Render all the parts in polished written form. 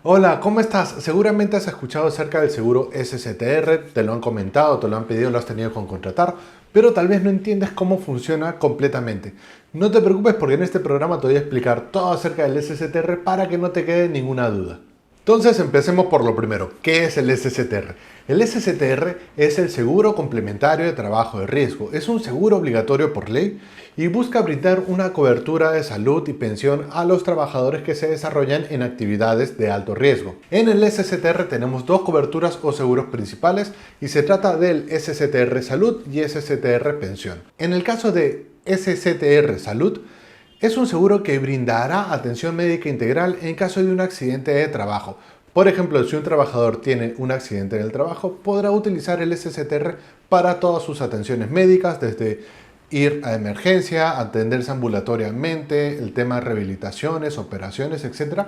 Hola, ¿cómo estás? Seguramente has escuchado acerca del seguro SSTR, te lo han comentado, te lo han pedido, lo has tenido que contratar, pero tal vez no entiendes cómo funciona completamente. No te preocupes porque en este programa te voy a explicar todo acerca del SSTR para que no te quede ninguna duda. Entonces empecemos por lo primero. ¿Qué es el SSTR? El SSTR es el seguro complementario de trabajo de riesgo. Es un seguro obligatorio por ley y busca brindar una cobertura de salud y pensión a los trabajadores que se desarrollan en actividades de alto riesgo. En el SSTR tenemos dos coberturas o seguros principales y se trata del SSTR Salud y SSTR Pensión. En el caso de SSTR Salud, es un seguro que brindará atención médica integral en caso de un accidente de trabajo. Por ejemplo, si un trabajador tiene un accidente en el trabajo, podrá utilizar el SSTR para todas sus atenciones médicas, desde ir a emergencia, atenderse ambulatoriamente, el tema de rehabilitaciones, operaciones, etc.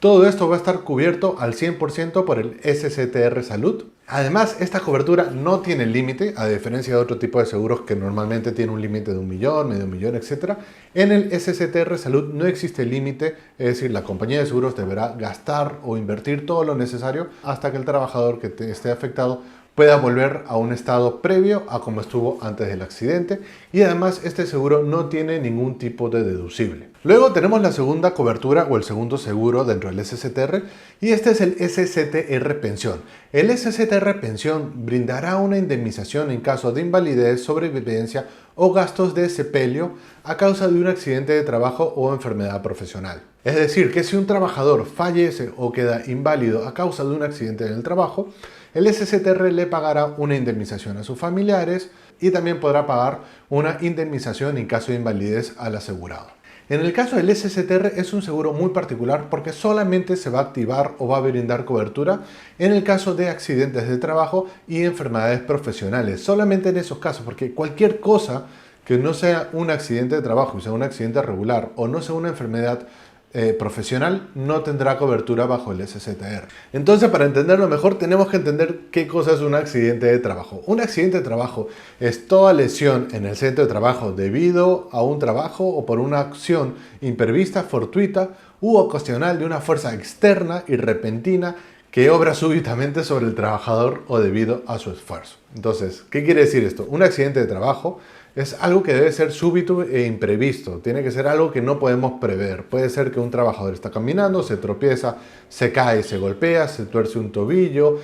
Todo esto va a estar cubierto al 100% por el SSTR Salud. Además, esta cobertura no tiene límite, a diferencia de otro tipo de seguros que normalmente tiene un límite de 1 millón, medio millón, etc. En el SSTR Salud no existe límite, es decir, la compañía de seguros deberá gastar o invertir todo lo necesario hasta que el trabajador que esté afectado pueda volver a un estado previo a como estuvo antes del accidente, y además este seguro no tiene ningún tipo de deducible. Luego tenemos la segunda cobertura o el segundo seguro dentro del SSTR, y este es el SSTR Pensión. El SSTR Pensión brindará una indemnización en caso de invalidez, sobrevivencia o gastos de sepelio a causa de un accidente de trabajo o enfermedad profesional. Es decir, que si un trabajador fallece o queda inválido a causa de un accidente en el trabajo, el SSTR le pagará una indemnización a sus familiares y también podrá pagar una indemnización en caso de invalidez al asegurado. En el caso del SSTR es un seguro muy particular porque solamente se va a activar o va a brindar cobertura en el caso de accidentes de trabajo y enfermedades profesionales. Solamente en esos casos, porque cualquier cosa que no sea un accidente de trabajo y sea un accidente regular o no sea una enfermedad profesional, no tendrá cobertura bajo el SSTR. Entonces, para entenderlo mejor, tenemos que entender qué cosa es un accidente de trabajo. Un accidente de trabajo es toda lesión en el centro de trabajo debido a un trabajo o por una acción imprevista, fortuita u ocasional de una fuerza externa y repentina que obra súbitamente sobre el trabajador o debido a su esfuerzo. Entonces, ¿qué quiere decir esto? Un accidente de trabajo es algo que debe ser súbito e imprevisto. Tiene que ser algo que no podemos prever. Puede ser que un trabajador está caminando, se tropieza, se cae, se golpea, se tuerce un tobillo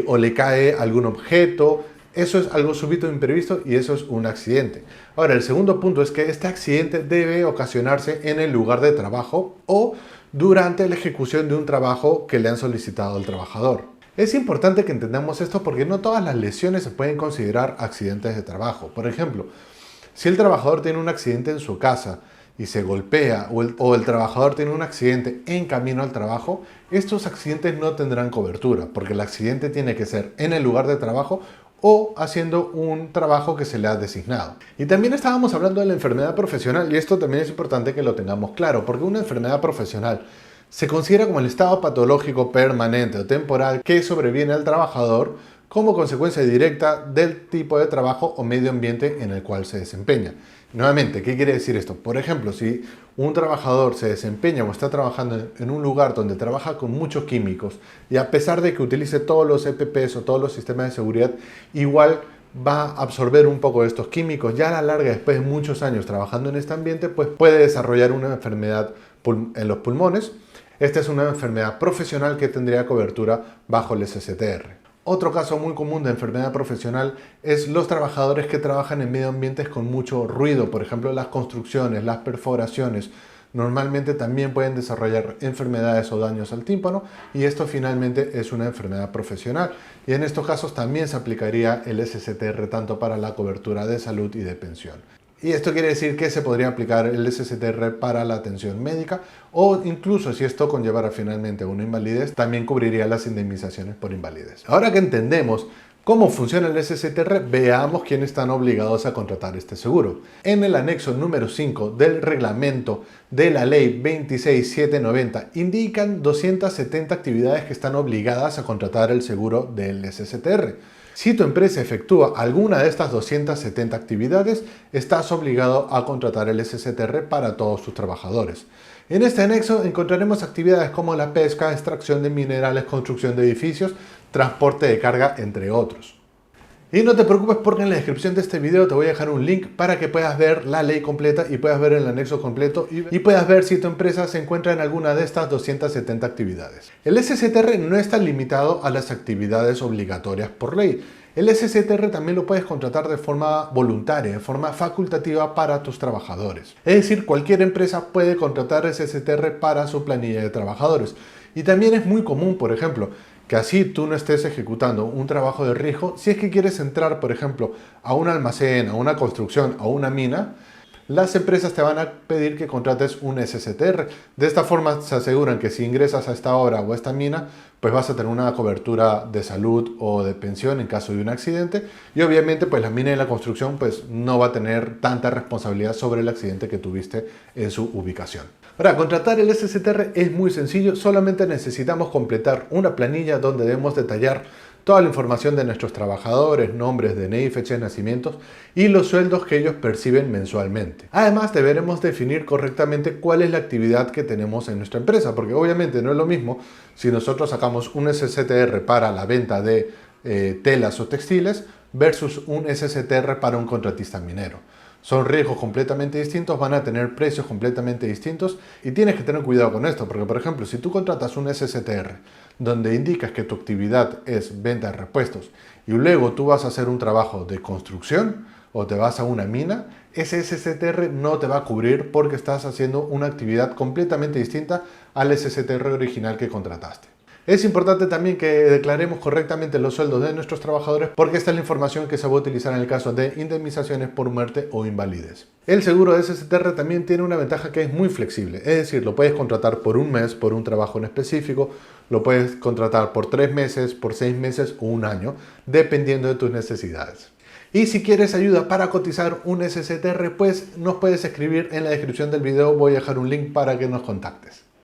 o le cae algún objeto. Eso es algo súbito e imprevisto y eso es un accidente. Ahora, el segundo punto es que este accidente debe ocasionarse en el lugar de trabajo o durante la ejecución de un trabajo que le han solicitado al trabajador. Es importante que entendamos esto porque no todas las lesiones se pueden considerar accidentes de trabajo. Por ejemplo, si el trabajador tiene un accidente en su casa y se golpea o el trabajador tiene un accidente en camino al trabajo, estos accidentes no tendrán cobertura porque el accidente tiene que ser en el lugar de trabajo o haciendo un trabajo que se le ha designado. Y también estábamos hablando de la enfermedad profesional y esto también es importante que lo tengamos claro porque una enfermedad profesional se considera como el estado patológico permanente o temporal que sobreviene al trabajador como consecuencia directa del tipo de trabajo o medio ambiente en el cual se desempeña. Nuevamente, ¿qué quiere decir esto? Por ejemplo, si un trabajador se desempeña o está trabajando en un lugar donde trabaja con muchos químicos y a pesar de que utilice todos los EPPs o todos los sistemas de seguridad, igual va a absorber un poco de estos químicos, ya a la larga, después de muchos años trabajando en este ambiente, pues puede desarrollar una enfermedad en los pulmones. Esta es una enfermedad profesional que tendría cobertura bajo el SSTR. Otro caso muy común de enfermedad profesional es los trabajadores que trabajan en medio ambientes con mucho ruido, por ejemplo las construcciones, las perforaciones. Normalmente también pueden desarrollar enfermedades o daños al tímpano y esto finalmente es una enfermedad profesional. Y en estos casos también se aplicaría el SSTR tanto para la cobertura de salud y de pensión. Y esto quiere decir que se podría aplicar el SSTR para la atención médica o incluso si esto conllevara finalmente una invalidez, también cubriría las indemnizaciones por invalidez. Ahora que entendemos cómo funciona el SSTR, veamos quiénes están obligados a contratar este seguro. En el anexo número 5 del reglamento de la ley 26790 indican 270 actividades que están obligadas a contratar el seguro del SSTR. Si tu empresa efectúa alguna de estas 270 actividades, estás obligado a contratar el SSTR para todos sus trabajadores. En este anexo encontraremos actividades como la pesca, extracción de minerales, construcción de edificios, transporte de carga, entre otros. Y no te preocupes porque en la descripción de este video te voy a dejar un link para que puedas ver la ley completa y puedas ver el anexo completo y puedas ver si tu empresa se encuentra en alguna de estas 270 actividades. El SSTR no está limitado a las actividades obligatorias por ley. El SSTR también lo puedes contratar de forma voluntaria, de forma facultativa para tus trabajadores. Es decir, cualquier empresa puede contratar SSTR para su planilla de trabajadores. Y también es muy común, por ejemplo, que así tú no estés ejecutando un trabajo de riesgo. Si es que quieres entrar, por ejemplo, a un almacén, a una construcción, a una mina, las empresas te van a pedir que contrates un SSTR. De esta forma se aseguran que si ingresas a esta obra o a esta mina, pues vas a tener una cobertura de salud o de pensión en caso de un accidente. Y obviamente pues la mina y la construcción pues no va a tener tanta responsabilidad sobre el accidente que tuviste en su ubicación. Para contratar el SSTR es muy sencillo, solamente necesitamos completar una planilla donde debemos detallar toda la información de nuestros trabajadores, nombres, DNI, fecha de nacimientos y los sueldos que ellos perciben mensualmente. Además, deberemos definir correctamente cuál es la actividad que tenemos en nuestra empresa, porque obviamente no es lo mismo si nosotros sacamos un SSTR para la venta de telas o textiles versus un SSTR para un contratista minero. Son riesgos completamente distintos, van a tener precios completamente distintos y tienes que tener cuidado con esto, porque por ejemplo, si tú contratas un SSTR donde indicas que tu actividad es venta de repuestos y luego tú vas a hacer un trabajo de construcción o te vas a una mina, ese SSTR no te va a cubrir porque estás haciendo una actividad completamente distinta al SSTR original que contrataste. Es importante también que declaremos correctamente los sueldos de nuestros trabajadores porque esta es la información que se va a utilizar en el caso de indemnizaciones por muerte o invalidez. El seguro de SSTR también tiene una ventaja que es muy flexible, es decir, lo puedes contratar por un mes, por un trabajo en específico, lo puedes contratar por 3 meses, por 6 meses o un año, dependiendo de tus necesidades. Y si quieres ayuda para cotizar un SSTR, pues nos puedes escribir en la descripción del video, voy a dejar un link para que nos contactes.